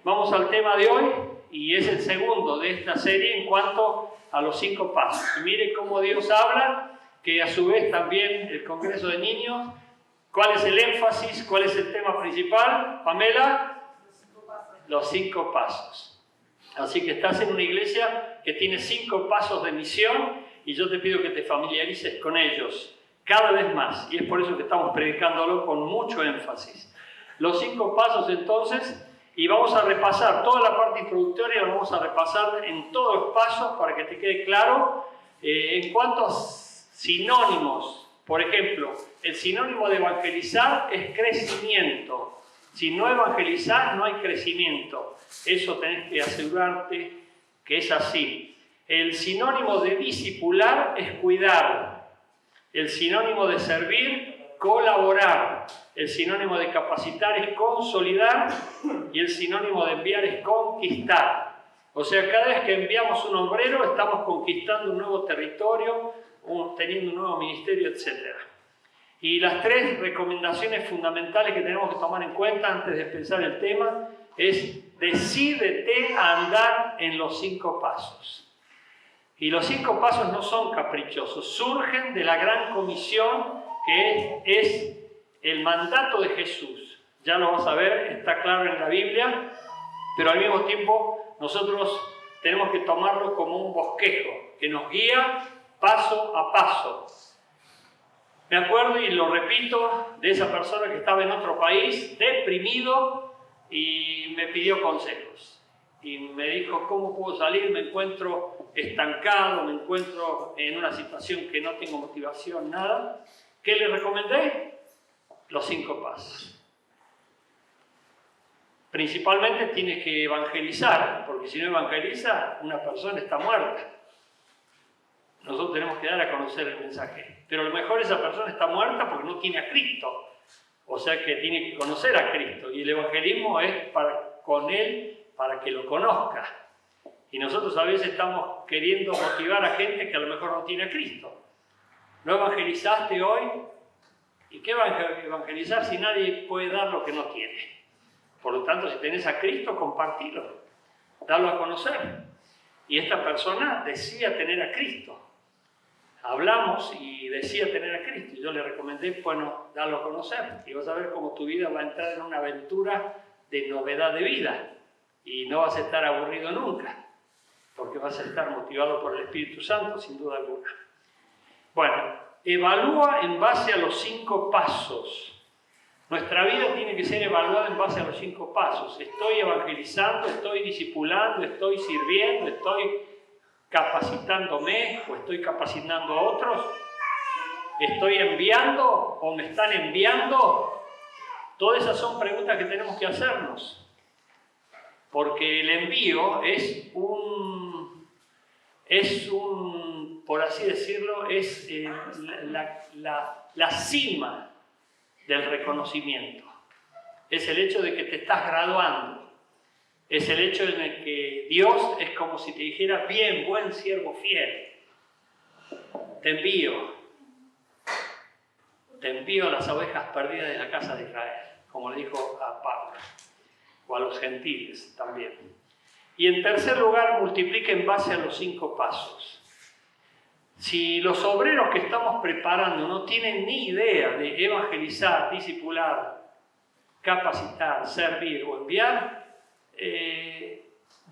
Vamos al tema de hoy y es el segundo de esta serie en cuanto a los 5 pasos. Y mire cómo Dios habla, que a su vez también el Congreso de Niños. ¿Cuál es el énfasis? ¿Cuál es el tema principal? Pamela, los 5 pasos. Así que estás en una iglesia que tiene 5 pasos de misión y yo te pido que te familiarices con ellos cada vez más. Y es por eso que estamos predicándolo con mucho énfasis. Los 5 pasos entonces, y vamos a repasar toda la parte introductoria, lo vamos a repasar en todos los pasos para que te quede claro. En cuanto a sinónimos, por ejemplo, el sinónimo de evangelizar es crecimiento. Si no evangelizás, no hay crecimiento. Eso tenés que asegurarte que es así. El sinónimo de discipular es cuidar. El sinónimo de servir, colaborar. El sinónimo de capacitar es consolidar. Y el sinónimo de enviar es conquistar. O sea, cada vez que enviamos un obrero, estamos conquistando un nuevo territorio, teniendo un nuevo ministerio, etc. Y las 3 recomendaciones fundamentales que tenemos que tomar en cuenta antes de empezar el tema es: decídete a andar en los 5 pasos. Y los 5 pasos no son caprichosos, surgen de la gran comisión que es el mandato de Jesús. Ya lo vas a ver, está claro en la Biblia, pero al mismo tiempo nosotros tenemos que tomarlo como un bosquejo que nos guía paso a paso. Me acuerdo, y lo repito, de esa persona que estaba en otro país, deprimido, y me pidió consejos. Y me dijo, ¿cómo puedo salir? Me encuentro estancado, me encuentro en una situación que no tengo motivación, nada. ¿Qué le recomendé? Los 5 pasos. Principalmente tienes que evangelizar, porque si no evangeliza, una persona está muerta. Nosotros tenemos que dar a conocer el mensaje. Pero a lo mejor esa persona está muerta porque no tiene a Cristo. O sea que tiene que conocer a Cristo. Y el evangelismo es con Él para que lo conozca. Y nosotros a veces estamos queriendo motivar a gente que a lo mejor no tiene a Cristo. ¿No evangelizaste hoy? ¿Y qué va a evangelizar si nadie puede dar lo que no tiene? Por lo tanto, si tenés a Cristo, compartilo. Dalo a conocer. Y esta persona decía tener a Cristo. Hablamos y decía tener a Cristo. Y yo le recomendé, bueno, darlo a conocer. Y vas a ver cómo tu vida va a entrar en una aventura de novedad de vida. Y no vas a estar aburrido nunca. Porque vas a estar motivado por el Espíritu Santo, sin duda alguna. Bueno, evalúa en base a los 5 pasos. Nuestra vida tiene que ser evaluada en base a los 5 pasos. Estoy evangelizando, estoy discipulando, estoy sirviendo, estoy capacitándome o estoy capacitando a otros. ¿Estoy enviando o me están enviando? Todas esas son preguntas que tenemos que hacernos. Porque el envío es por así decirlo, es la cima del reconocimiento. Es el hecho de que te estás graduando. Es el hecho en el que Dios es como si te dijera, bien, buen siervo fiel. Te envío a las ovejas perdidas de la casa de Israel, como le dijo a Pablo, o a los gentiles también. Y en tercer lugar, multiplica en base a los 5 pasos. Si los obreros que estamos preparando no tienen ni idea de evangelizar, discipular, capacitar, servir o enviar,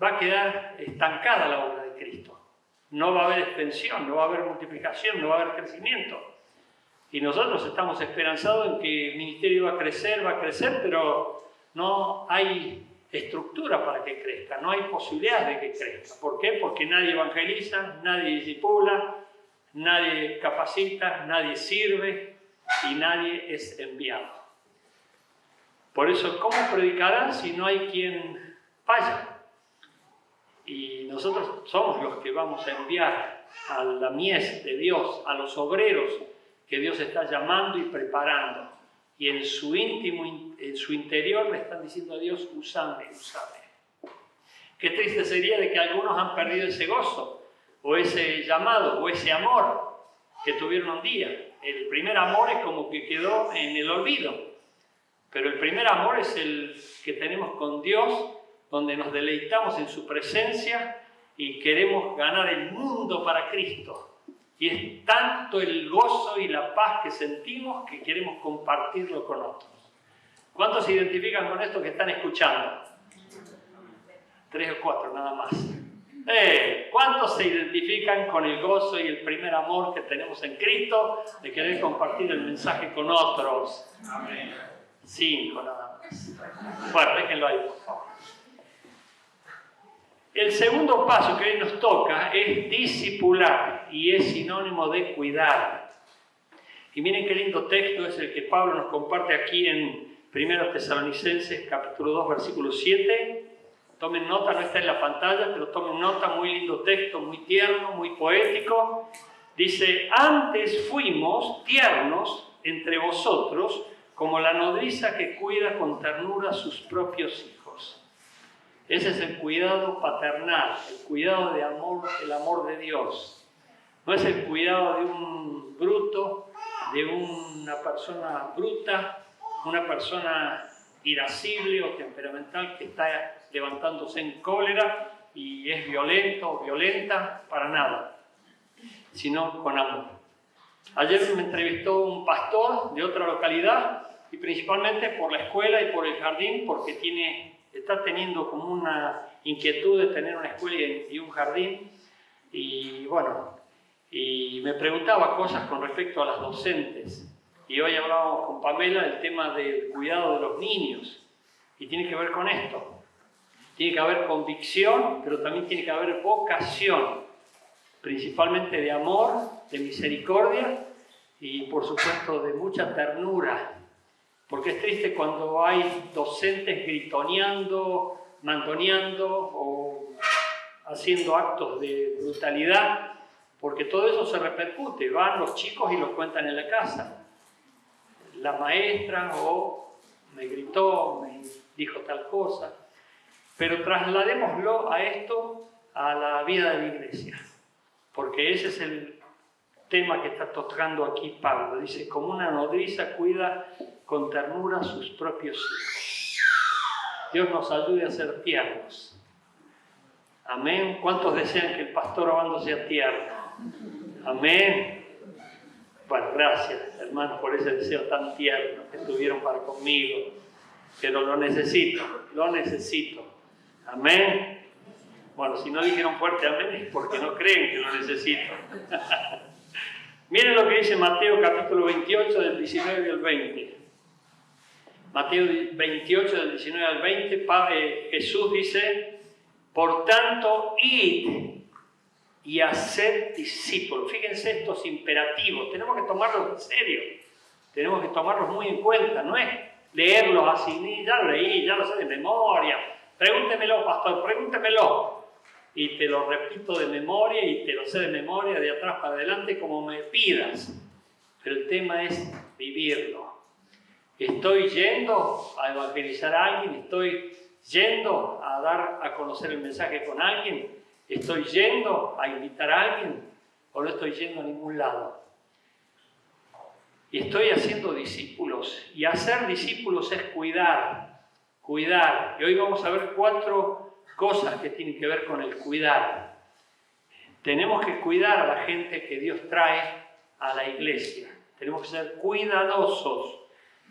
va a quedar estancada la obra de Cristo. No va a haber extensión, no va a haber multiplicación, no va a haber crecimiento. Y nosotros estamos esperanzados en que el ministerio va a crecer, pero no hay estructura para que crezca, no hay posibilidad de que crezca. ¿Por qué? Porque nadie evangeliza, nadie discipula, nadie capacita, nadie sirve y nadie es enviado. Por eso, ¿cómo predicarán si no hay quien vaya? Y nosotros somos los que vamos a enviar a la mies de Dios, a los obreros que Dios está llamando y preparando. Y en su íntimo, en su interior le están diciendo a Dios, úsame, úsame. Qué triste sería de que algunos han perdido ese gozo, o ese llamado, o ese amor que tuvieron un día. El primer amor es como que quedó en el olvido. Pero el primer amor es el que tenemos con Dios donde nos deleitamos en su presencia y queremos ganar el mundo para Cristo. Y es tanto el gozo y la paz que sentimos que queremos compartirlo con otros. ¿Cuántos se identifican con esto que están escuchando? 3 o 4, nada más. ¿Cuántos se identifican con el gozo y el primer amor que tenemos en Cristo de querer compartir el mensaje con otros? Amén. 5 nada más. Bueno, déjenlo ahí, por favor. El segundo paso que hoy nos toca es discipular y es sinónimo de cuidar. Y miren qué lindo texto es el que Pablo nos comparte aquí en 1 Tesalonicenses capítulo 2 versículo 7. Tomen nota, no está en la pantalla, pero tomen nota, muy lindo texto, muy tierno, muy poético. Dice, antes fuimos tiernos entre vosotros como la nodriza que cuida con ternura a sus propios hijos. Ese es el cuidado paternal, el cuidado de amor, el amor de Dios. No es el cuidado de un bruto, de una persona bruta, una persona irascible o temperamental que está levantándose en cólera y es violento o violenta, para nada, sino con amor. Ayer me entrevistó un pastor de otra localidad y principalmente por la escuela y por el jardín, porque está teniendo como una inquietud de tener una escuela y un jardín. Y bueno, y me preguntaba cosas con respecto a las docentes. Y hoy hablábamos con Pamela del tema del cuidado de los niños. Y tiene que ver con esto. Tiene que haber convicción, pero también tiene que haber vocación. Principalmente de amor, de misericordia y por supuesto de mucha ternura. Porque es triste cuando hay docentes gritoneando, mandoneando o haciendo actos de brutalidad, porque todo eso se repercute. Van los chicos y lo cuentan en la casa. La maestra me gritó, me dijo tal cosa. Pero trasladémoslo a esto, a la vida de la iglesia. Porque ese es el tema que está tocando aquí Pablo. Dice, como una nodriza cuida con ternura a sus propios hijos. Dios nos ayude a ser tiernos. Amén. ¿Cuántos desean que el pastor Obando sea tierno? Amén. Bueno, gracias, hermanos, por ese deseo tan tierno que tuvieron para conmigo. Pero lo necesito. Amén. Bueno, si no dijeron fuerte amén es porque no creen que lo necesito. Miren lo que dice Mateo capítulo 28 del 19 al 20. Mateo 28 del 19 al 20, Jesús dice, por tanto, id y haced discípulos. Fíjense estos imperativos, tenemos que tomarlos en serio, tenemos que tomarlos muy en cuenta, no es leerlos así, ya lo leí, ya lo sé de memoria, pregúntemelo, pastor, pregúntemelo. Y te lo repito de memoria y te lo sé de memoria de atrás para adelante como me pidas. Pero el tema es vivirlo. Estoy yendo a evangelizar a alguien, estoy yendo a dar a conocer el mensaje con alguien, estoy yendo a invitar a alguien o no estoy yendo a ningún lado. Y estoy haciendo discípulos. Y hacer discípulos es cuidar. Y hoy vamos a ver 4 cosas que tienen que ver con el cuidar. Tenemos que cuidar a la gente que Dios trae a la iglesia. Tenemos que ser cuidadosos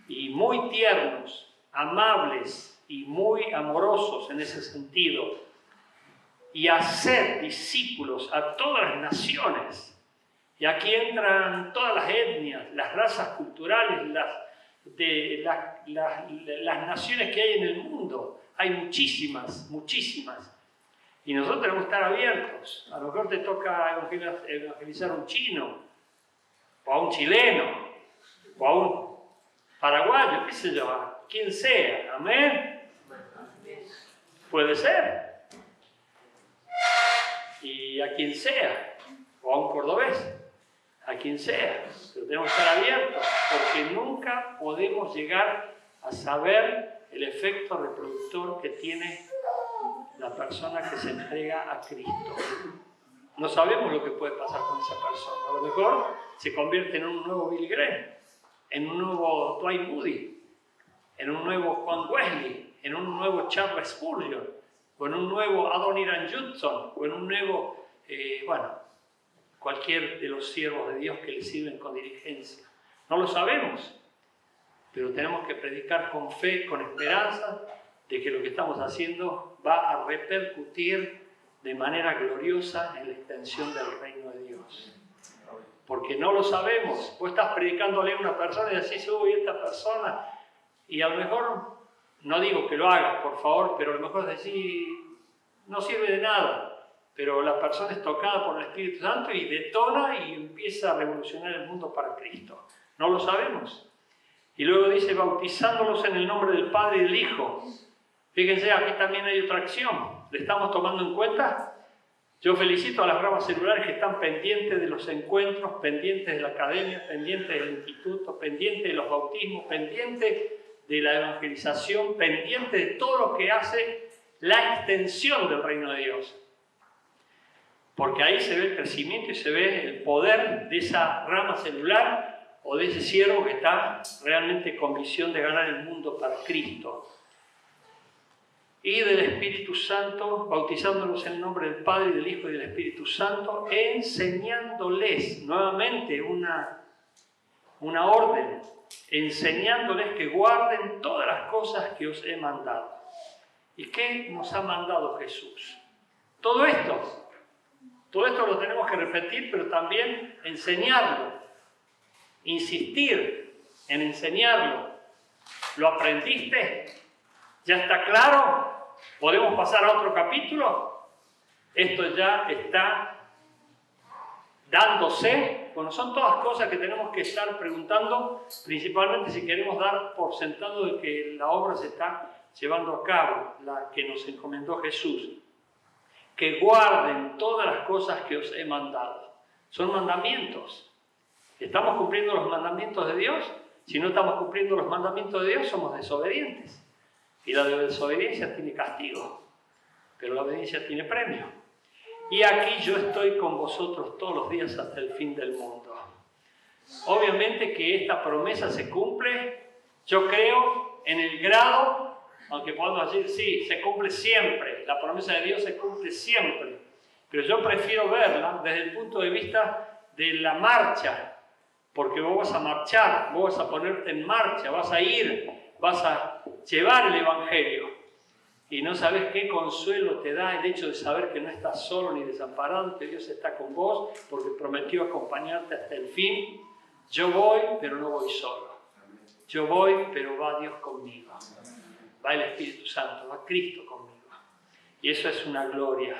y muy tiernos, amables y muy amorosos en ese sentido. Y hacer discípulos a todas las naciones. Y aquí entran todas las etnias, las razas culturales, las naciones que hay en el mundo. Hay muchísimas. Y nosotros tenemos que estar abiertos. A lo mejor te toca evangelizar a un chino, o a un chileno, o a un paraguayo, qué sé yo, a quien sea. Amén. Puede ser. Y a quien sea, o a un cordobés, a quien sea. Pero tenemos que estar abiertos, porque nunca podemos llegar a saber el efecto reproductor que tiene la persona que se entrega a Cristo. No sabemos lo que puede pasar con esa persona. A lo mejor se convierte en un nuevo Billy Graham, en un nuevo Dwight Moody, en un nuevo Juan Wesley, en un nuevo Charles Spurgeon. o en un nuevo Adoniram Judson, o en un nuevo, cualquier de los siervos de Dios que le sirven con diligencia. No lo sabemos, pero tenemos que predicar con fe, con esperanza, de que lo que estamos haciendo va a repercutir de manera gloriosa en la extensión del reino de Dios. Porque no lo sabemos. Vos estás predicándole a una persona y decís, uy, esta persona, y a lo mejor, no digo que lo hagas, por favor, pero a lo mejor decís, no sirve de nada, pero la persona es tocada por el Espíritu Santo y detona y empieza a revolucionar el mundo para Cristo. No lo sabemos. Y luego dice, bautizándolos en el nombre del Padre y del Hijo. Fíjense, aquí también hay otra acción. ¿Le estamos tomando en cuenta? Yo felicito a las ramas celulares que están pendientes de los encuentros, pendientes de la academia, pendientes del instituto, pendientes de los bautismos, pendientes de la evangelización, pendientes de todo lo que hace la extensión del reino de Dios. Porque ahí se ve el crecimiento y se ve el poder de esa rama celular o de ese siervo que está realmente con visión de ganar el mundo para Cristo. Y del Espíritu Santo, bautizándolos en el nombre del Padre, y del Hijo y del Espíritu Santo, enseñándoles, nuevamente una orden, enseñándoles que guarden todas las cosas que os he mandado. ¿Y qué nos ha mandado Jesús? Todo esto lo tenemos que repetir, pero también enseñarlo, insistir en enseñarlo. ¿Lo aprendiste? ¿Ya está claro? ¿Podemos pasar a otro capítulo? Esto ya está dándose. Bueno, son todas cosas que tenemos que estar preguntando, principalmente si queremos dar por sentado de que la obra se está llevando a cabo, la que nos encomendó Jesús. Que guarden todas las cosas que os he mandado. Son mandamientos. ¿Estamos cumpliendo los mandamientos de Dios? Si no estamos cumpliendo los mandamientos de Dios, somos desobedientes. Y la desobediencia tiene castigo, pero la obediencia tiene premio. Y aquí yo estoy con vosotros todos los días hasta el fin del mundo. Obviamente que esta promesa se cumple, yo creo, en el grado, aunque podemos decir, sí, se cumple siempre, la promesa de Dios se cumple siempre, pero yo prefiero verla desde el punto de vista de la marcha, porque vos vas a marchar, vos vas a ponerte en marcha, vas a ir, vas a llevar el Evangelio. Y no sabes qué consuelo te da el hecho de saber que no estás solo ni desamparado, que Dios está con vos, porque prometió acompañarte hasta el fin. Yo voy, pero no voy solo. Yo voy, pero va Dios conmigo. Va el Espíritu Santo, va Cristo conmigo. Y eso es una gloria.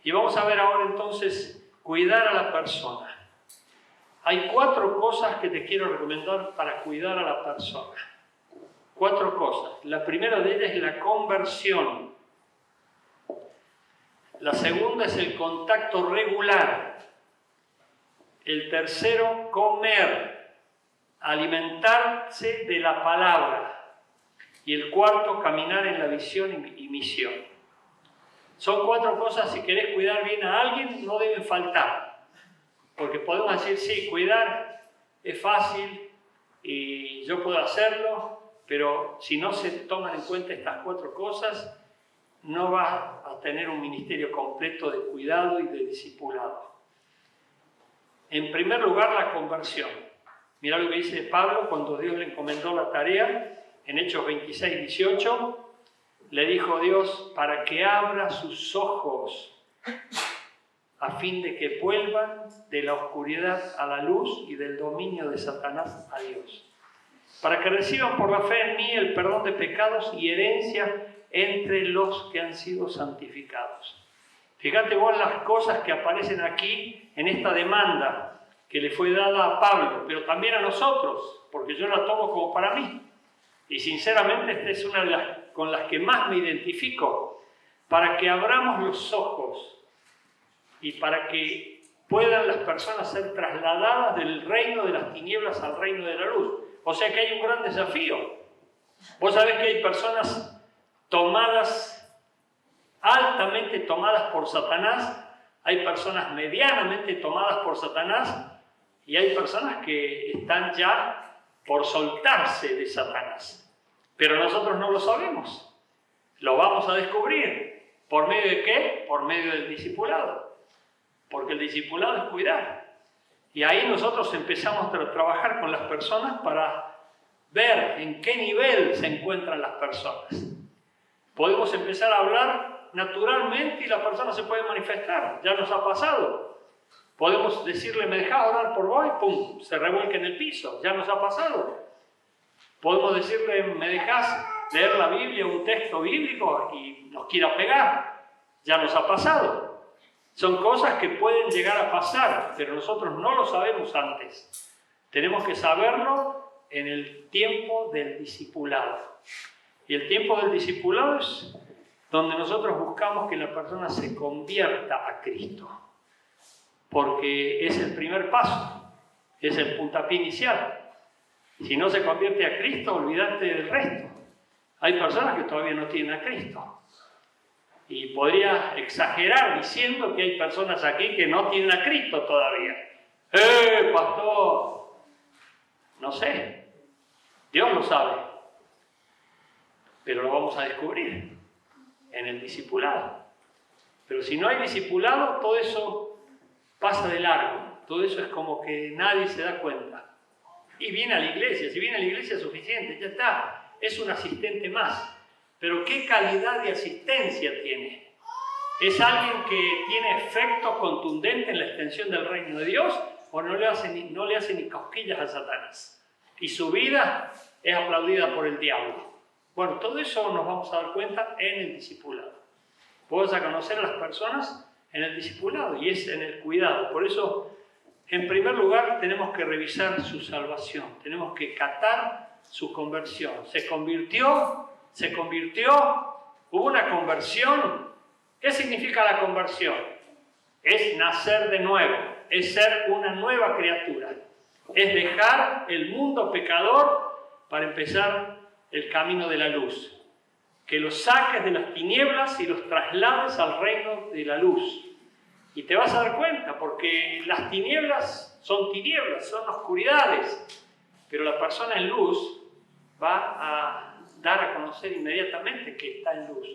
Y vamos a ver ahora entonces, cuidar a la persona. Hay 4 cosas que te quiero recomendar para cuidar a la persona. 4 cosas. La primera de ellas es la conversión. La segunda es el contacto regular. El tercero, comer, alimentarse de la palabra. Y el cuarto, caminar en la visión y misión. Son 4 cosas, si querés cuidar bien a alguien, no deben faltar. Porque podemos decir, sí, cuidar es fácil y yo puedo hacerlo, pero si no se toman en cuenta estas 4 cosas, no vas a tener un ministerio completo de cuidado y de discipulado. En primer lugar, la conversión. Mirá lo que dice Pablo cuando Dios le encomendó la tarea, en Hechos 26, 18, le dijo Dios, para que abra sus ojos, a fin de que vuelvan de la oscuridad a la luz y del dominio de Satanás a Dios. Para que reciban por la fe en mí el perdón de pecados y herencia entre los que han sido santificados. Fíjate vos las cosas que aparecen aquí en esta demanda que le fue dada a Pablo, pero también a nosotros, porque yo la tomo como para mí. Y sinceramente esta es una de las con las que más me identifico, para que abramos los ojos y para que puedan las personas ser trasladadas del reino de las tinieblas al reino de la luz. O sea que hay un gran desafío. Vos sabés que hay personas tomadas, altamente tomadas por Satanás, hay personas medianamente tomadas por Satanás y hay personas que están ya por soltarse de Satanás. Pero nosotros no lo sabemos. Lo vamos a descubrir. ¿Por medio de qué? Por medio del discipulado. Porque el discipulado es cuidar. Y ahí nosotros empezamos a trabajar con las personas para ver en qué nivel se encuentran las personas. Podemos empezar a hablar naturalmente y la persona se puede manifestar. Ya nos ha pasado. Podemos decirle, ¿me dejás orar por vos? Y pum, se revuelca en el piso. Ya nos ha pasado. Podemos decirle, ¿me dejás leer la Biblia, un texto bíblico? Y nos quiera pegar. Ya nos ha pasado. Son cosas que pueden llegar a pasar, pero nosotros no lo sabemos antes. Tenemos que saberlo en el tiempo del discipulado. Y el tiempo del discipulado es donde nosotros buscamos que la persona se convierta a Cristo. Porque es el primer paso, es el puntapié inicial. Si no se convierte a Cristo, olvídate del resto. Hay personas que todavía no tienen a Cristo. Y podría exagerar diciendo que hay personas aquí que no tienen a Cristo todavía. Pastor! No sé. Dios lo sabe. Pero lo vamos a descubrir en el discipulado. Pero si no hay discipulado, todo eso pasa de largo. Todo eso es como que nadie se da cuenta. Y viene a la iglesia. Si viene a la iglesia es suficiente, ya está. Es un asistente más. Pero ¿qué calidad de asistencia tiene? ¿Es alguien que tiene efecto contundente en la extensión del reino de Dios o no le hace ni cosquillas a Satanás? Y su vida es aplaudida por el diablo. Bueno, todo eso nos vamos a dar cuenta en el discipulado. Vamos a conocer a las personas en el discipulado y es en el cuidado. Por eso, en primer lugar, tenemos que revisar su salvación. Tenemos que catar su conversión. ¿Se convirtió? ¿Hubo una conversión? ¿Qué significa la conversión? Es nacer de nuevo, es ser una nueva criatura, es dejar el mundo pecador para empezar el camino de la luz, que los saques de las tinieblas y los traslades al reino de la luz. Y te vas a dar cuenta, porque las tinieblas, son oscuridades, pero la persona en luz va a dar a conocer inmediatamente que está en luz.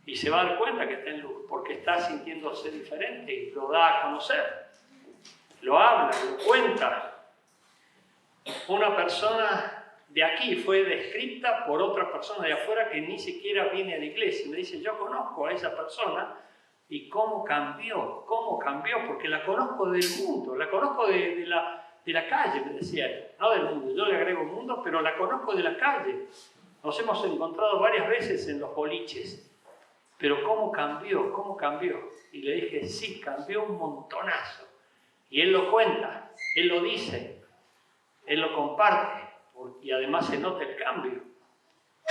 Y se va a dar cuenta que está en luz, porque está sintiéndose diferente y lo da a conocer. Lo habla, lo cuenta. Una persona de aquí fue descrita por otra persona de afuera que ni siquiera viene a la iglesia. Me dice, yo conozco a esa persona y cómo cambió, porque la conozco del mundo, la conozco de la calle, me decía él. No del mundo, yo le agrego mundo, pero la conozco de la calle. Nos hemos encontrado varias veces en los boliches. Pero ¿cómo cambió? Y le dije, sí, cambió un montonazo. Y él lo cuenta, él lo dice, él lo comparte, y además se nota el cambio.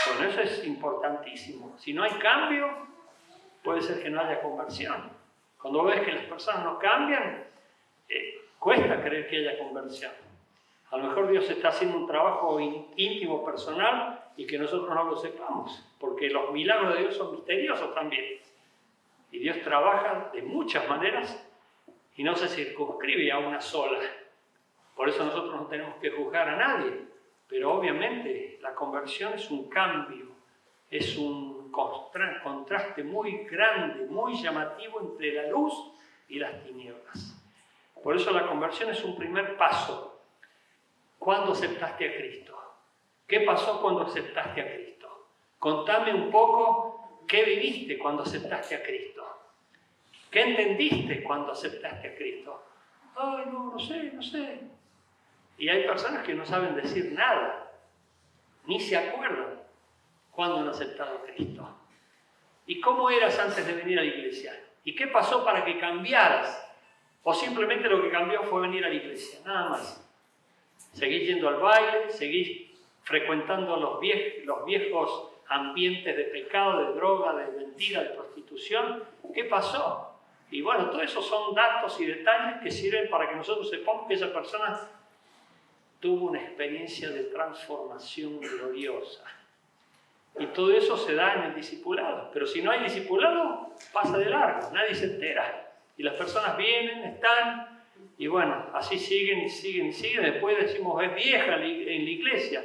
Bueno, eso es importantísimo. Si no hay cambio, puede ser que no haya conversión. Cuando ves que las personas no cambian, cuesta creer que haya conversión. A lo mejor Dios está haciendo un trabajo íntimo, personal, y que nosotros no lo sepamos, porque los milagros de Dios son misteriosos también. Y Dios trabaja de muchas maneras y no se circunscribe a una sola. Por eso nosotros no tenemos que juzgar a nadie, pero obviamente la conversión es un cambio, es un contraste muy grande, muy llamativo entre la luz y las tinieblas. Por eso la conversión es un primer paso. ¿Cuándo aceptaste a Cristo? ¿Qué pasó cuando aceptaste a Cristo? Contame un poco qué viviste cuando aceptaste a Cristo. ¿Qué entendiste cuando aceptaste a Cristo? Ay, no sé. Y hay personas que no saben decir nada, ni se acuerdan cuando han aceptado a Cristo. ¿Y cómo eras antes de venir a la iglesia? ¿Y qué pasó para que cambiaras? ¿O simplemente lo que cambió fue venir a la iglesia? Nada más. Seguís yendo al baile, seguís frecuentando los viejos ambientes de pecado, de droga, de mentira, de prostitución. ¿Qué pasó? Y bueno, todo eso son datos y detalles que sirven para que nosotros sepamos que esa persona tuvo una experiencia de transformación gloriosa. Y todo eso se da en el discipulado. Pero si no hay discipulado, pasa de largo, nadie se entera. Y las personas vienen, están, y bueno, así siguen. Después decimos, es vieja en la iglesia,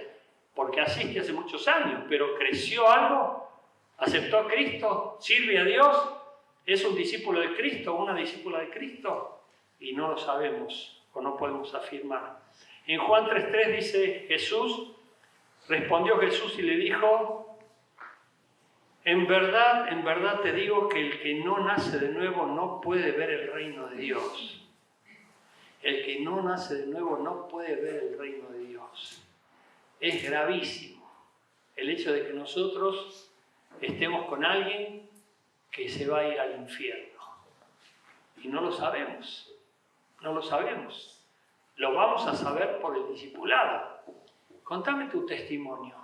porque asiste hace muchos años, pero ¿creció algo? ¿Aceptó a Cristo? ¿Sirve a Dios? ¿Es un discípulo de Cristo o una discípula de Cristo? Y no lo sabemos o no podemos afirmar. En Juan 3:3 dice respondió Jesús y le dijo: en verdad te digo que el que no nace de nuevo no puede ver el reino de Dios. El que no nace de nuevo no puede ver el reino de Dios. Es gravísimo el hecho de que nosotros estemos con alguien que se va a ir al infierno. Y no lo sabemos. No lo sabemos. Lo vamos a saber por el discipulado. Contame tu testimonio.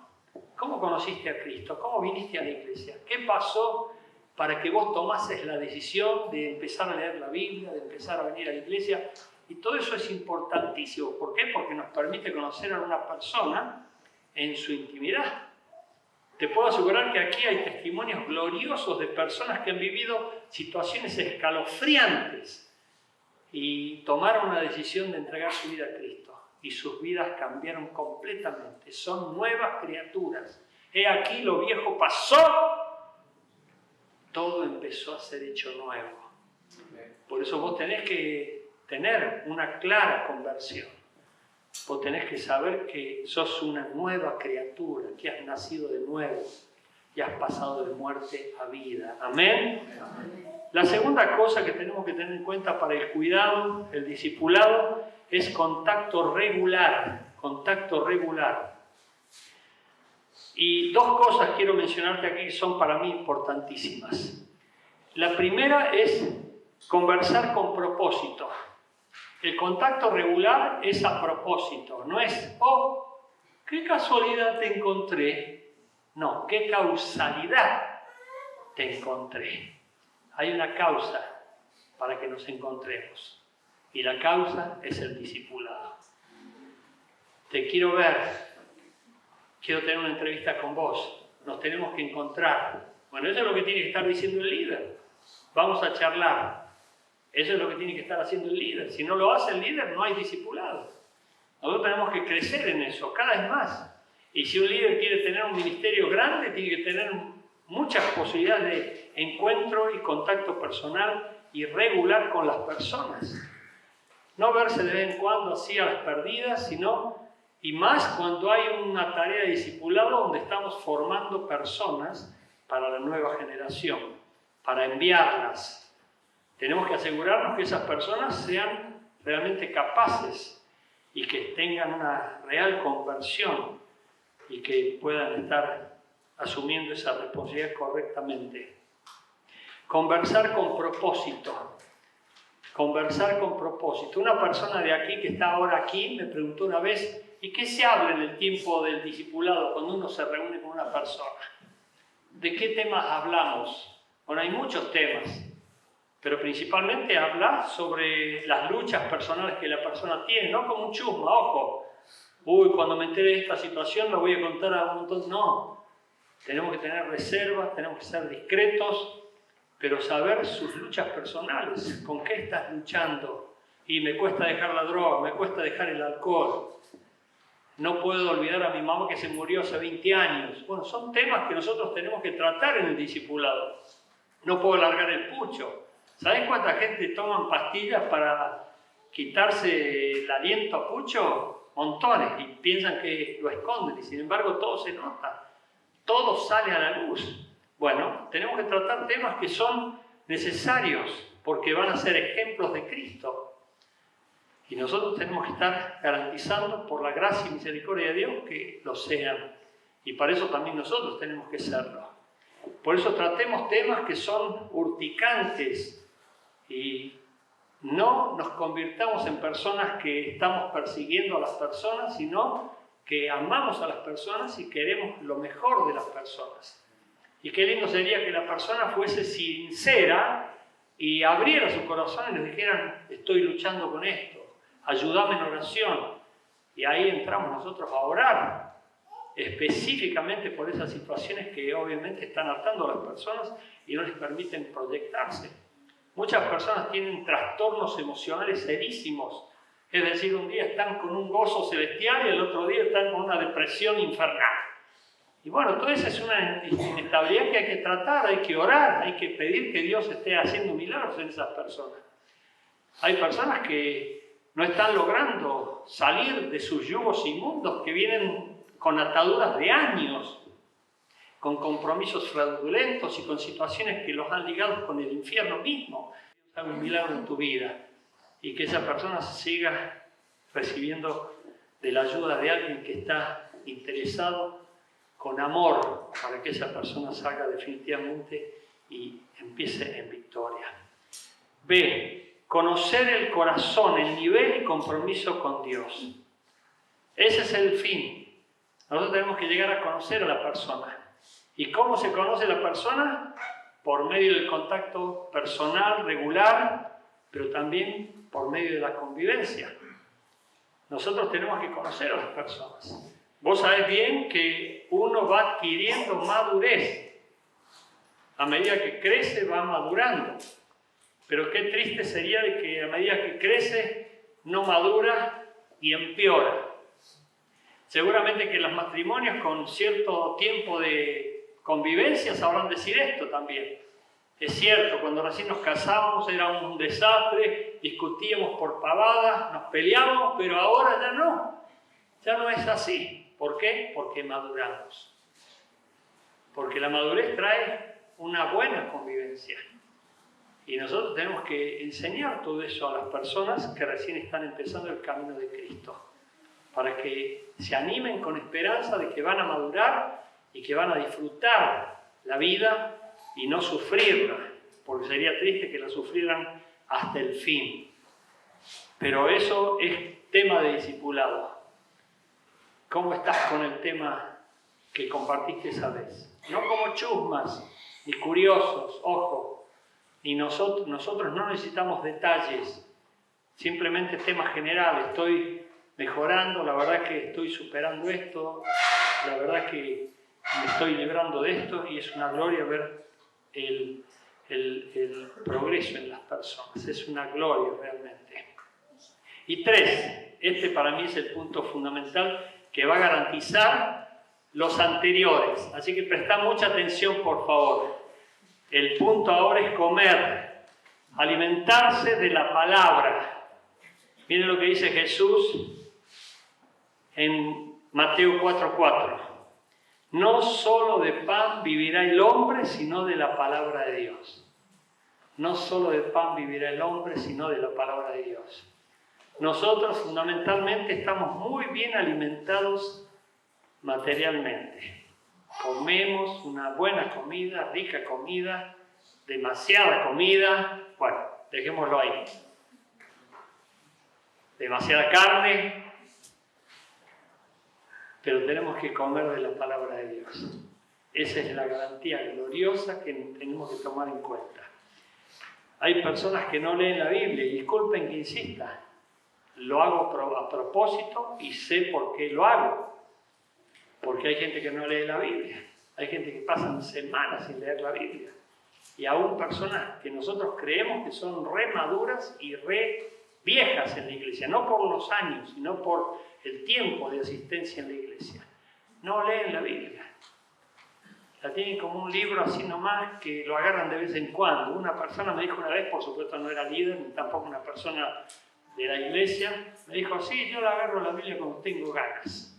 ¿Cómo conociste a Cristo? ¿Cómo viniste a la iglesia? ¿Qué pasó para que vos tomases la decisión de empezar a leer la Biblia, de empezar a venir a la iglesia? Y todo eso es importantísimo. ¿Por qué? Porque nos permite conocer a una persona en su intimidad. Te puedo asegurar que aquí hay testimonios gloriosos de personas que han vivido situaciones escalofriantes y tomaron la decisión de entregar su vida a Cristo. Y sus vidas cambiaron completamente. Son nuevas criaturas. He aquí, lo viejo pasó, todo empezó a ser hecho nuevo. Por eso vos tenés que tener una clara conversión. Vos tenés que saber que sos una nueva criatura, que has nacido de nuevo y has pasado de muerte a vida. ¿Amén? La segunda cosa que tenemos que tener en cuenta para el cuidado, el discipulado, es contacto regular. Contacto regular. Y dos cosas quiero mencionarte aquí que son para mí importantísimas. La primera es conversar con propósito. El contacto regular es a propósito, no es, oh, qué casualidad te encontré. No, qué causalidad te encontré. Hay una causa para que nos encontremos. Y la causa es el discipulado. Te quiero ver, quiero tener una entrevista con vos, nos tenemos que encontrar. Bueno, eso es lo que tiene que estar diciendo el líder. Vamos a charlar. Eso es lo que tiene que estar haciendo el líder. Si no lo hace el líder, no hay discipulado. Nosotros tenemos que crecer en eso, cada vez más. Y si un líder quiere tener un ministerio grande, tiene que tener muchas posibilidades de encuentro y contacto personal y regular con las personas. No verse de vez en cuando así a las perdidas, sino, y más cuando hay una tarea de discipulado donde estamos formando personas para la nueva generación, para enviarlas. Tenemos que asegurarnos que esas personas sean realmente capaces y que tengan una real conversión y que puedan estar asumiendo esa responsabilidad correctamente. Conversar con propósito. Conversar con propósito. Una persona de aquí que está ahora aquí me preguntó una vez, ¿y qué se habla en el tiempo del discipulado cuando uno se reúne con una persona? ¿De qué temas hablamos? Bueno, hay muchos temas, pero principalmente habla sobre las luchas personales que la persona tiene, no como un chusma, ojo. Uy, cuando me entere de esta situación lo voy a contar a un montón. No, tenemos que tener reservas, tenemos que ser discretos, pero saber sus luchas personales, con qué estás luchando. Y me cuesta dejar la droga, me cuesta dejar el alcohol. No puedo olvidar a mi mamá que se murió hace 20 años. Bueno, son temas que nosotros tenemos que tratar en el discipulado. No puedo largar el pucho. ¿Sabes cuánta gente toma pastillas para quitarse el aliento a pucho? Montones, y piensan que lo esconden, y sin embargo todo se nota. Todo sale a la luz. Bueno, tenemos que tratar temas que son necesarios porque van a ser ejemplos de Cristo. Y nosotros tenemos que estar garantizando por la gracia y misericordia de Dios que lo sean. Y para eso también nosotros tenemos que serlo. Por eso tratemos temas que son urticantes y no nos convirtamos en personas que estamos persiguiendo a las personas, sino que amamos a las personas y queremos lo mejor de las personas. Y qué lindo sería que la persona fuese sincera y abriera su corazón y nos dijeran, estoy luchando con esto, ayúdame en oración. Y ahí entramos nosotros a orar específicamente por esas situaciones que obviamente están hartando a las personas y no les permiten proyectarse. Muchas personas tienen trastornos emocionales serísimos, es decir, un día están con un gozo celestial y el otro día están con una depresión infernal. Y bueno, toda esa es una inestabilidad que hay que tratar, hay que orar, hay que pedir que Dios esté haciendo milagros en esas personas. Hay personas que no están logrando salir de sus yugos inmundos, que vienen con ataduras de años, con compromisos fraudulentos y con situaciones que los han ligado con el infierno mismo. Dios haga un milagro en tu vida y que esa persona siga recibiendo de la ayuda de alguien que está interesado con amor para que esa persona salga definitivamente y empiece en victoria. B. Conocer el corazón, el nivel y compromiso con Dios. Ese es el fin. Nosotros tenemos que llegar a conocer a la persona. ¿Y cómo se conoce la persona? Por medio del contacto personal, regular, pero también por medio de la convivencia. Nosotros tenemos que conocer a las personas. Vos sabés bien que uno va adquiriendo madurez. A medida que crece, va madurando. Pero qué triste sería de que a medida que crece, no madura y empeora. Seguramente que los matrimonios con cierto tiempo de convivencia sabrán decir esto también. Es cierto, cuando recién nos casamos era un desastre, discutíamos por pavadas, nos peleábamos, pero ahora ya no es así. ¿Por qué? Porque maduramos. Porque la madurez trae una buena convivencia. Y nosotros tenemos que enseñar todo eso a las personas que recién están empezando el camino de Cristo, para que se animen con esperanza de que van a madurar y que van a disfrutar la vida y no sufrirla, porque sería triste que la sufrieran hasta el fin. Pero eso es tema de discipulado. ¿Cómo estás con el tema que compartiste esa vez? No como chusmas, ni curiosos, ojo, ni nosotros no necesitamos detalles, simplemente temas generales. Estoy mejorando, la verdad que estoy superando esto, la verdad que me estoy librando de esto, y es una gloria ver el progreso en las personas, es una gloria realmente. Y 3, este para mí es el punto fundamental que va a garantizar los anteriores, así que presta mucha atención por favor. El punto ahora es comer, alimentarse de la palabra. Miren lo que dice Jesús en Mateo 4:4. No solo de pan vivirá el hombre, sino de la palabra de Dios. No solo de pan vivirá el hombre, sino de la palabra de Dios. Nosotros fundamentalmente estamos muy bien alimentados materialmente. Comemos una buena comida, rica comida, demasiada comida, bueno, dejémoslo ahí. Demasiada carne, pero tenemos que comer de la palabra de Dios. Esa es la garantía gloriosa que tenemos que tomar en cuenta. Hay personas que no leen la Biblia, y disculpen que insista, lo hago a propósito y sé por qué lo hago. Porque hay gente que no lee la Biblia, hay gente que pasan semanas sin leer la Biblia. Y aún personas que nosotros creemos que son re maduras y re viejas en la iglesia, no por los años, sino por el tiempo de asistencia en la iglesia. No leen la Biblia. La tienen como un libro así nomás que lo agarran de vez en cuando. Una persona me dijo una vez, por supuesto no era líder, ni tampoco una persona de la iglesia, me dijo, sí, yo la agarro la Biblia cuando tengo ganas.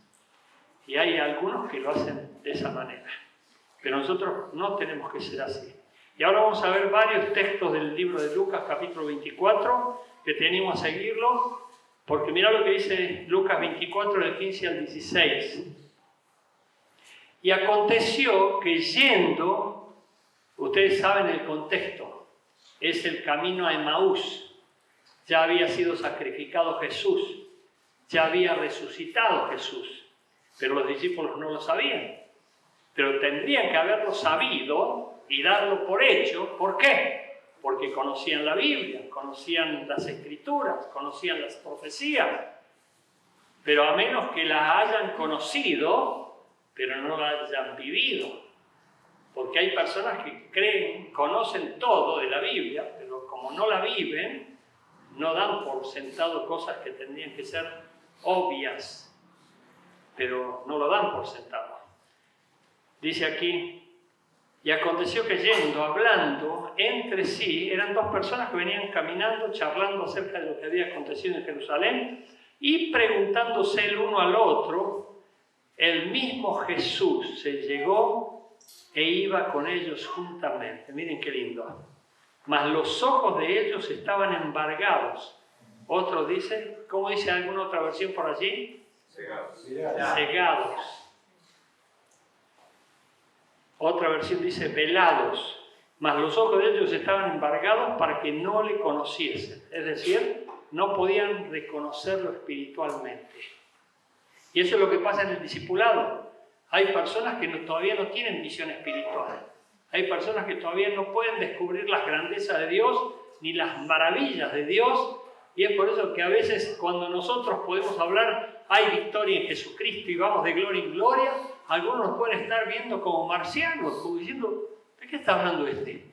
Y hay algunos que lo hacen de esa manera. Pero nosotros no tenemos que ser así. Y ahora vamos a ver varios textos del libro de Lucas, capítulo 24, que tenemos a seguirlo, porque mirá lo que dice Lucas 24, del 15 al 16. Y aconteció que yendo, ustedes saben el contexto, es el camino a Emaús. Ya había sido sacrificado Jesús, ya había resucitado Jesús. Pero los discípulos no lo sabían. Pero tendrían que haberlo sabido y darlo por hecho. ¿Por qué? Porque conocían la Biblia, conocían las Escrituras, conocían las profecías. Pero a menos que las hayan conocido, pero no las hayan vivido. Porque hay personas que creen, conocen todo de la Biblia, pero como no la viven, no dan por sentado cosas que tendrían que ser obvias, pero no lo dan por sentado. Dice aquí, y aconteció que yendo, hablando entre sí, eran dos personas que venían caminando, charlando acerca de lo que había acontecido en Jerusalén y preguntándose el uno al otro, el mismo Jesús se llegó e iba con ellos juntamente. Miren qué lindo. Mas los ojos de ellos estaban embargados. Otros dicen, ¿cómo dice alguna otra versión por allí? Cegados. Otra versión dice velados, mas los ojos de ellos estaban embargados para que no le conociesen. Es decir, no podían reconocerlo espiritualmente. Y eso es lo que pasa en el discipulado. Hay personas que todavía no tienen visión espiritual. Hay personas que todavía no pueden descubrir las grandezas de Dios ni las maravillas de Dios. Y es por eso que a veces cuando nosotros podemos hablar, hay victoria en Jesucristo y vamos de gloria en gloria, algunos nos pueden estar viendo como marcianos, como diciendo, ¿de qué está hablando este?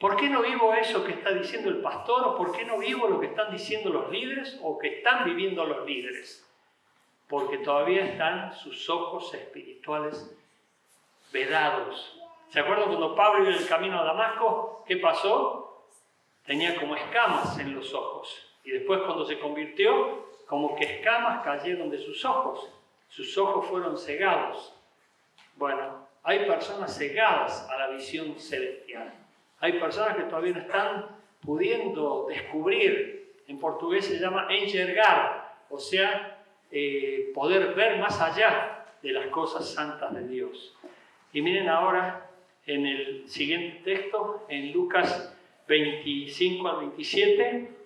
¿Por qué no vivo eso que está diciendo el pastor? ¿O por qué no vivo lo que están diciendo los líderes o que están viviendo los líderes? Porque todavía están sus ojos espirituales vedados. ¿Se acuerdan cuando Pablo iba en el camino a Damasco? ¿Qué pasó? Tenía como escamas en los ojos. Y después cuando se convirtió, como que escamas cayeron de sus ojos. Sus ojos fueron cegados. Bueno, hay personas cegadas a la visión celestial. Hay personas que todavía no están pudiendo descubrir. En portugués se llama enxergar, o sea, poder ver más allá de las cosas santas de Dios. Y miren ahora en el siguiente texto, en Lucas 25 al 27,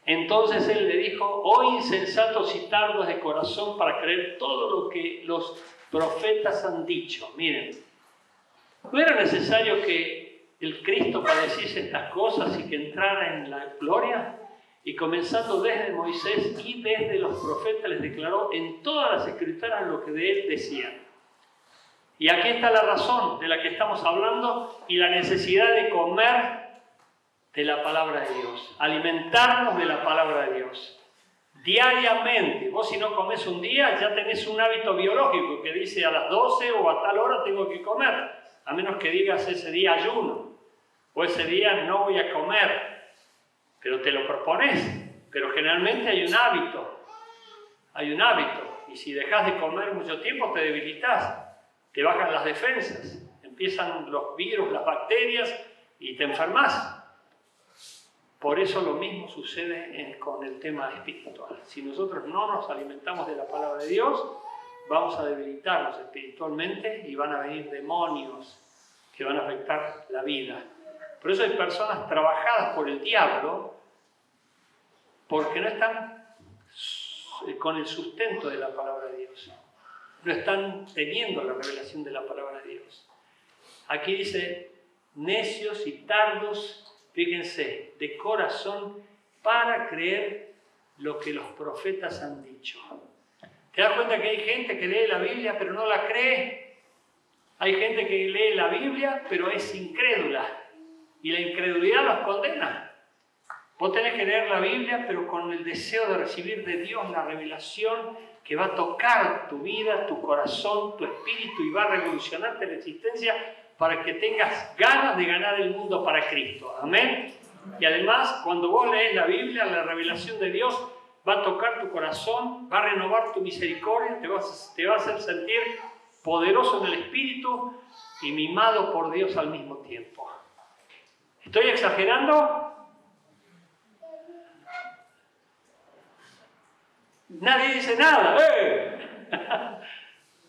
entonces él le dijo, oh insensatos y tardos de corazón para creer todo lo que los profetas han dicho. Miren, ¿no era necesario que el Cristo padeciese estas cosas y que entrara en la gloria? Y comenzando desde Moisés y desde los profetas les declaró en todas las escrituras lo que de él decían. Y aquí está la razón de la que estamos hablando y la necesidad de comer de la palabra de Dios, alimentarnos de la palabra de Dios. Diariamente, vos si no comes un día ya tenés un hábito biológico que dice a las 12 o a tal hora tengo que comer, a menos que digas ese día ayuno o ese día no voy a comer, pero te lo propones, pero generalmente hay un hábito, y si dejas de comer mucho tiempo te debilitas, te bajan las defensas, empiezan los virus, las bacterias y te enfermas. Por eso lo mismo sucede con el tema espiritual. Si nosotros no nos alimentamos de la palabra de Dios, vamos a debilitarnos espiritualmente y van a venir demonios que van a afectar la vida. Por eso hay personas trabajadas por el diablo porque no están con el sustento de la palabra de Dios. No están teniendo la revelación de la palabra de Dios. Aquí dice, necios y tardos, fíjense, de corazón para creer lo que los profetas han dicho. ¿Te das cuenta que hay gente que lee la Biblia pero no la cree? Hay gente que lee la Biblia pero es incrédula y la incredulidad los condena. Vos tenés que leer la Biblia pero con el deseo de recibir de Dios la revelación que va a tocar tu vida, tu corazón, tu espíritu y va a revolucionarte la existencia para que tengas ganas de ganar el mundo para Cristo. Amén. Y además, cuando vos lees la Biblia, la revelación de Dios va a tocar tu corazón, va a renovar tu misericordia, te va a hacer sentir poderoso en el espíritu y mimado por Dios al mismo tiempo. ¿Estoy exagerando? Nadie dice nada.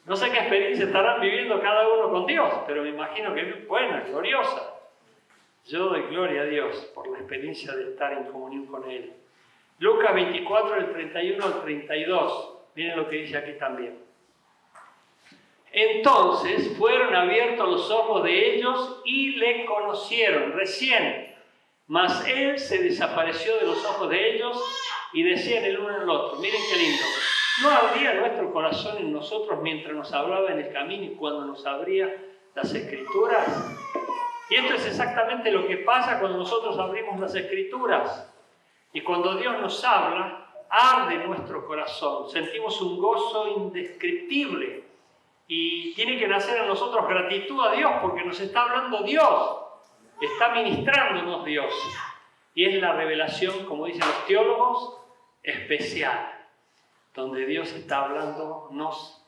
No sé qué experiencia estarán viviendo cada uno con Dios, pero me imagino que es buena, gloriosa. Yo doy gloria a Dios por la experiencia de estar en comunión con Él. Lucas 24, del 31 al 32. Miren lo que dice aquí también. Entonces fueron abiertos los ojos de ellos y le conocieron recién. Mas Él se desapareció de los ojos de ellos y decían el uno al otro. Miren qué lindo. ¿No ardía nuestro corazón en nosotros mientras nos hablaba en el camino y cuando nos abría las Escrituras? Y esto es exactamente lo que pasa cuando nosotros abrimos las Escrituras. Y cuando Dios nos habla, arde nuestro corazón. Sentimos un gozo indescriptible. Y tiene que nacer en nosotros gratitud a Dios porque nos está hablando Dios, está ministrándonos Dios. Y es la revelación, como dicen los teólogos, especial, donde Dios está hablándonos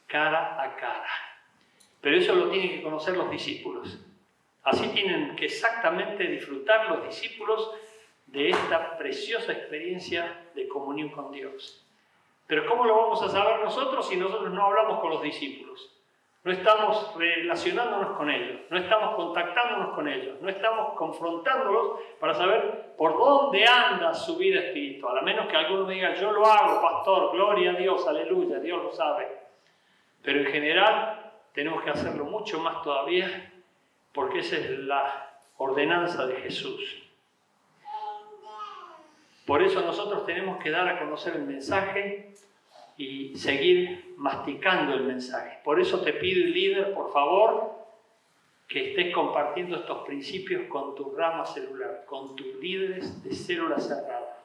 cara a cara. Pero eso lo tienen que conocer los discípulos. Así tienen que exactamente disfrutar los discípulos de esta preciosa experiencia de comunión con Dios. Pero ¿cómo lo vamos a saber nosotros si nosotros no hablamos con los discípulos? No estamos relacionándonos con ellos, no estamos contactándonos con ellos, no estamos confrontándolos para saber por dónde anda su vida espiritual. A menos que alguno me diga, yo lo hago, pastor, gloria a Dios, aleluya, Dios lo sabe. Pero en general tenemos que hacerlo mucho más todavía, porque esa es la ordenanza de Jesús. Por eso nosotros tenemos que dar a conocer el mensaje y seguir masticando el mensaje. Por eso te pido, líder, por favor, que estés compartiendo estos principios con tu rama celular, con tus líderes de célula cerrada.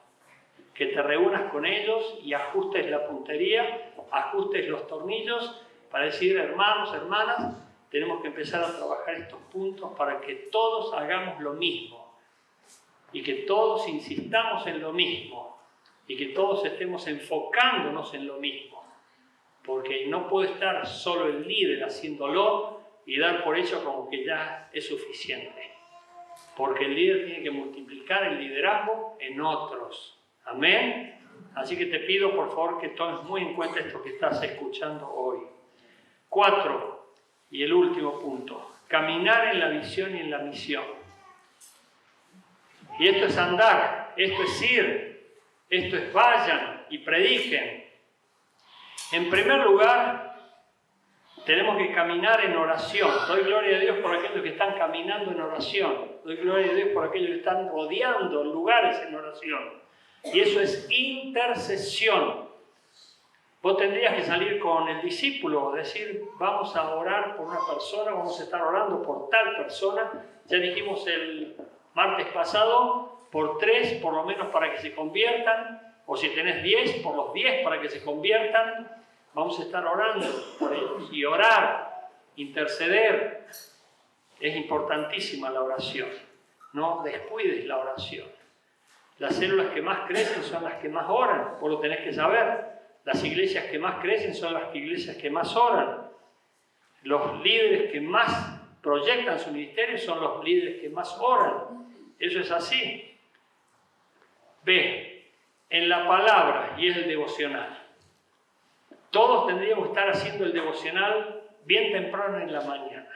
Que te reúnas con ellos y ajustes la puntería, ajustes los tornillos para decir, hermanos, hermanas, tenemos que empezar a trabajar estos puntos para que todos hagamos lo mismo y que todos insistamos en lo mismo. Y que todos estemos enfocándonos en lo mismo. Porque no puede estar solo el líder haciéndolo y dar por hecho como que ya es suficiente. Porque el líder tiene que multiplicar el liderazgo en otros. Amén. Así que te pido por favor que tomes muy en cuenta esto que estás escuchando hoy. 4. Y el último punto. Caminar en la visión y en la misión. Y esto es andar, esto es ir. Esto es vayan y prediquen. En primer lugar, tenemos que caminar en oración. Doy gloria a Dios por aquellos que están caminando en oración. Doy gloria a Dios por aquellos que están rodeando lugares en oración. Y eso es intercesión. Vos tendrías que salir con el discípulo, decir, vamos a orar por una persona, vamos a estar orando por tal persona. Ya dijimos el martes pasado, por 3 por lo menos para que se conviertan, o si tenés 10, por los 10 para que se conviertan. Vamos a estar orando por ellos. Y orar, interceder, es importantísima la oración. No descuides la oración. Las células que más crecen son las que más oran, vos lo tenés que saber. Las iglesias que más crecen son las iglesias que más oran. Los líderes que más proyectan su ministerio son los líderes que más oran. Eso es así. B. En la palabra y es el devocional. Todos tendríamos que estar haciendo el devocional bien temprano en la mañana.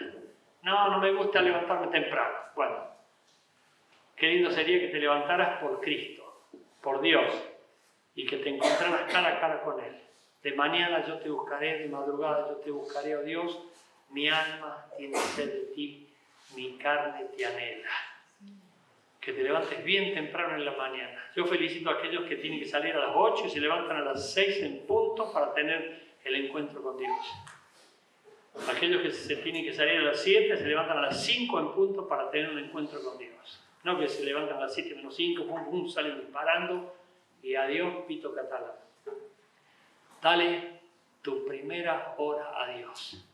No me gusta levantarme temprano. Bueno, qué lindo sería que te levantaras por Cristo, por Dios, y que te encontraras cara a cara con Él. De mañana yo te buscaré, de madrugada yo te buscaré, oh Dios, mi alma tiene sed de ti, mi carne te anhela. Que te levantes bien temprano en la mañana. Yo felicito a aquellos que tienen que salir a las 8 y se levantan a las 6 en punto para tener el encuentro con Dios. Aquellos que se tienen que salir a las 7 se levantan a las 5 en punto para tener un encuentro con Dios. No que se levantan a las 7 menos 5, salen disparando y adiós, pito catalán. Dale tu primera hora a Dios.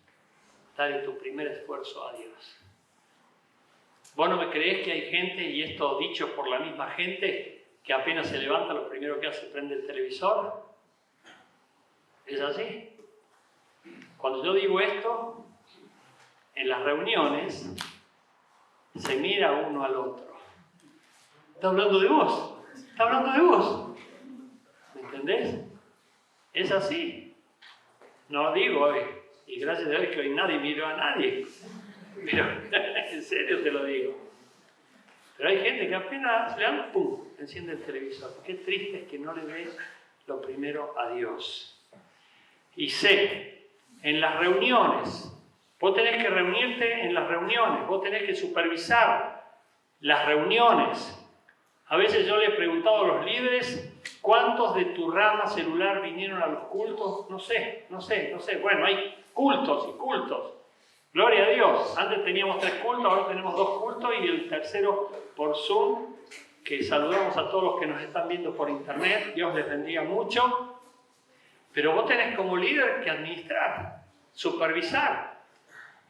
Dale tu primer esfuerzo a Dios. ¿Vos no me creés que hay gente, y esto dicho por la misma gente, que apenas se levanta, lo primero que hace es prende el televisor? ¿Es así? Cuando yo digo esto, en las reuniones, se mira uno al otro. Está hablando de vos. Está hablando de vos. ¿Me entendés? Es así. No lo digo hoy. Y gracias a Dios que hoy nadie miró a nadie. Pero en serio te lo digo. Pero hay gente que apenas le dan, ¡pum!, enciende el televisor. Qué triste es que no le dé lo primero a Dios. Y sé, en las reuniones, vos tenés que reunirte en las reuniones, vos tenés que supervisar las reuniones. A veces yo le he preguntado a los líderes, ¿cuántos de tu rama celular vinieron a los cultos? No sé. Bueno, hay cultos y cultos. Gloria a Dios. Antes teníamos 3 cultos, ahora tenemos 2 cultos y el tercero por Zoom, que saludamos a todos los que nos están viendo por internet. Dios les bendiga mucho. Pero vos tenés como líder que administrar. supervisar.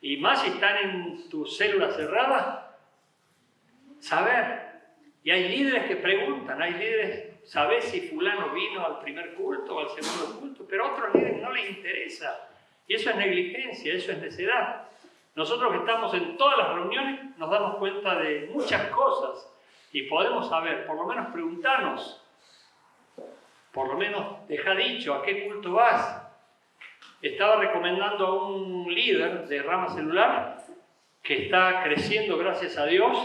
Y más si están en tus células cerradas, saber. Y hay líderes que preguntan, hay líderes, ¿sabes si fulano vino al primer culto o al segundo culto? Pero a otros líderes no les interesa. Y eso es negligencia, eso es necedad. Nosotros que estamos en todas las reuniones nos damos cuenta de muchas cosas y podemos saber, por lo menos preguntarnos, por lo menos deja dicho a qué culto vas. Estaba recomendando a un líder de rama celular que está creciendo, gracias a Dios,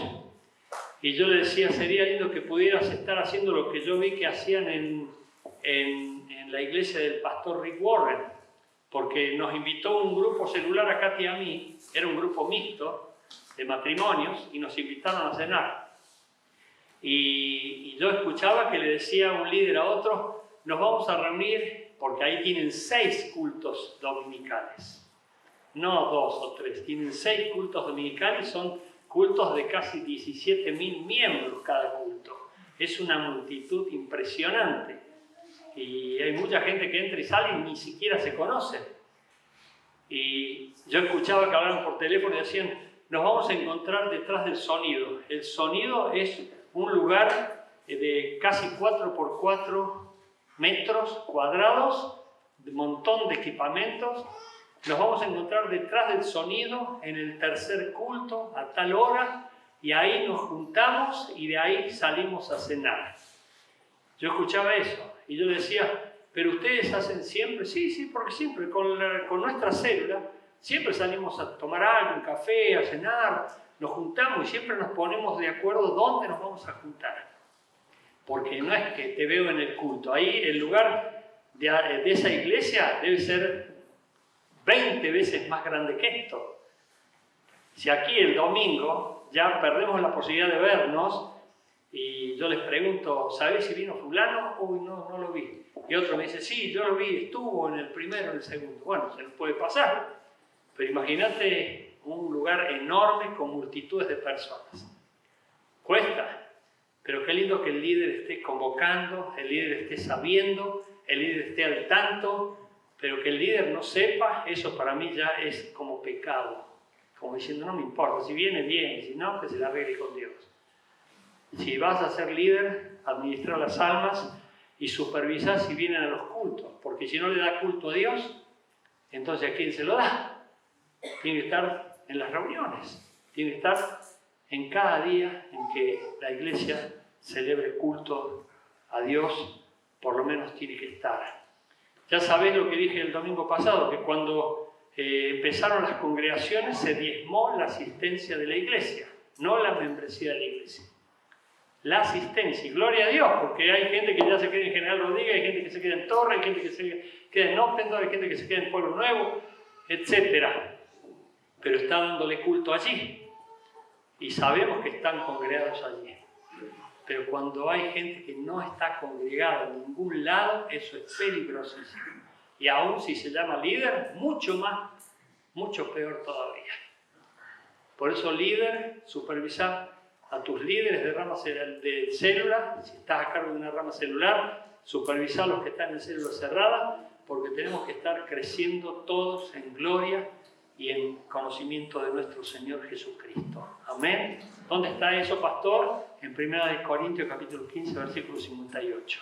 y yo le decía, sería lindo que pudieras estar haciendo lo que yo vi que hacían en la iglesia del pastor Rick Warren, porque nos invitó un grupo celular a Katy y a mí, era un grupo mixto de matrimonios, y nos invitaron a cenar. Y yo escuchaba que le decía un líder a otro, nos vamos a reunir, porque ahí tienen 6 cultos dominicales, no 2 o 3, tienen 6 cultos dominicales, son cultos de casi 17.000 miembros cada culto. Es una multitud impresionante. Y hay mucha gente que entra y sale y ni siquiera se conoce. Y yo escuchaba que hablaban por teléfono y decían, nos vamos a encontrar detrás del sonido. El sonido es un lugar de casi 4 por 4 metros cuadrados, de un montón de equipamientos. Nos vamos a encontrar detrás del sonido en el tercer culto a tal hora y ahí nos juntamos y de ahí salimos a cenar. Yo escuchaba eso y yo decía, ¿pero ustedes hacen siempre? Sí, porque siempre con nuestra célula siempre salimos a tomar algo, un café, a cenar, nos juntamos y siempre nos ponemos de acuerdo dónde nos vamos a juntar. Porque no es que te veo en el culto, ahí el lugar de esa iglesia debe ser 20 veces más grande que esto. Si aquí el domingo ya perdemos la posibilidad de vernos y yo les pregunto, ¿sabés si vino fulano? Uy, no lo vi. Y otro me dice, sí, yo lo vi, estuvo en el primero, en el segundo. Bueno, se nos puede pasar. Pero imagínate un lugar enorme con multitudes de personas. Cuesta, pero qué lindo que el líder esté convocando, el líder esté sabiendo, el líder esté al tanto, pero que el líder no sepa, eso para mí ya es como pecado. Como diciendo, no me importa, si viene, bien, si no, que se la arregle con Dios. Si vas a ser líder, administrar las almas y supervisar si vienen a los cultos, porque si no le da culto a Dios, entonces ¿a quién se lo da? Tiene que estar en las reuniones, tiene que estar en cada día en que la iglesia celebre culto a Dios, por lo menos tiene que estar. Ya sabéis lo que dije el domingo pasado, que cuando empezaron las congregaciones se diezmó la asistencia de la iglesia, no la membresía de la iglesia. La asistencia, y gloria a Dios, porque hay gente que ya se queda en General Rodríguez, hay gente que se queda en Torre, hay gente que se queda en Oppendorf, hay gente que se queda en Pueblo Nuevo, etc. Pero está dándole culto allí, y sabemos que están congregados allí. Pero cuando hay gente que no está congregada en ningún lado, eso es peligrosísimo. Y aún si se llama líder, mucho peor todavía. Por eso líder, supervisar a tus líderes de rama de célula, si estás a cargo de una rama celular, supervisar a los que están en célula cerrada, porque tenemos que estar creciendo todos en gloria y en conocimiento de nuestro Señor Jesucristo. Amén. ¿Dónde está eso, pastor? En 1 Corintios capítulo 15, versículo 58.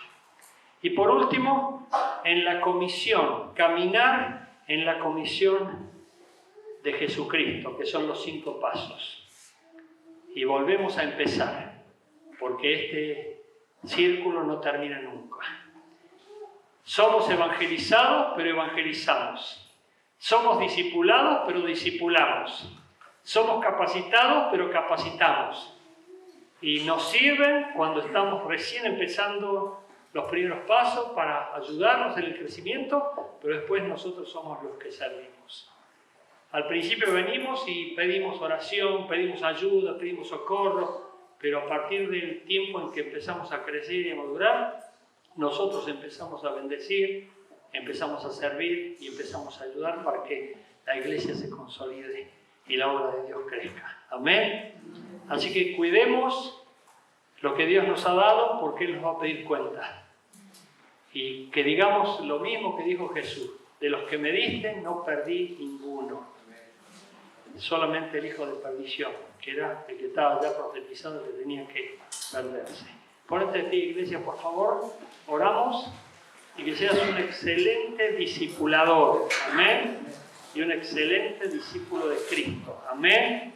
Y por último, en la comisión, caminar en la comisión de Jesucristo, que son los 5 pasos. Y volvemos a empezar, porque este círculo no termina nunca. Somos evangelizados, pero evangelizamos. Somos discipulados, pero discipulamos. Somos capacitados, pero capacitamos. Y nos sirven cuando estamos recién empezando los primeros pasos para ayudarnos en el crecimiento, pero después nosotros somos los que servimos. Al principio venimos y pedimos oración, pedimos ayuda, pedimos socorro, pero a partir del tiempo en que empezamos a crecer y a madurar, nosotros empezamos a bendecir, empezamos a servir y empezamos a ayudar para que la iglesia se consolide y la obra de Dios crezca. Amén. Así que cuidemos lo que Dios nos ha dado, porque Él nos va a pedir cuenta. Y que digamos lo mismo que dijo Jesús. De los que me diste no perdí ninguno. Solamente el hijo de perdición, que era el que estaba ya profetizando que tenía que perderse. Ponete de pie, iglesia, por favor. Oramos y que seas un excelente discipulador. Amén. Y un excelente discípulo de Cristo. Amén.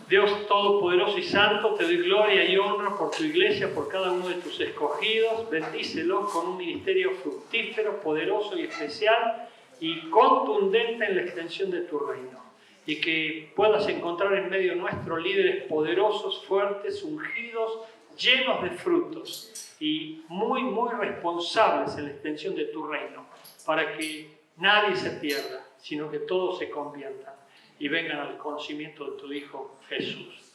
Dios Todopoderoso y Santo, te doy gloria y honra por tu iglesia, por cada uno de tus escogidos. Bendícelos con un ministerio fructífero, poderoso y especial y contundente en la extensión de tu reino. Y que puedas encontrar en medio nuestro líderes poderosos, fuertes, ungidos, llenos de frutos y muy, muy responsables en la extensión de tu reino, para que nadie se pierda, sino que todos se conviertan y vengan al conocimiento de tu Hijo Jesús.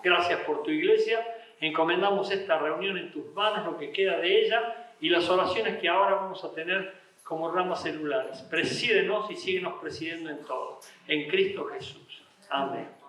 Gracias por tu iglesia. Encomendamos esta reunión en tus manos, lo que queda de ella y las oraciones que ahora vamos a tener como ramas celulares. Presídenos y síguenos presidiendo en todo. En Cristo Jesús. Amén.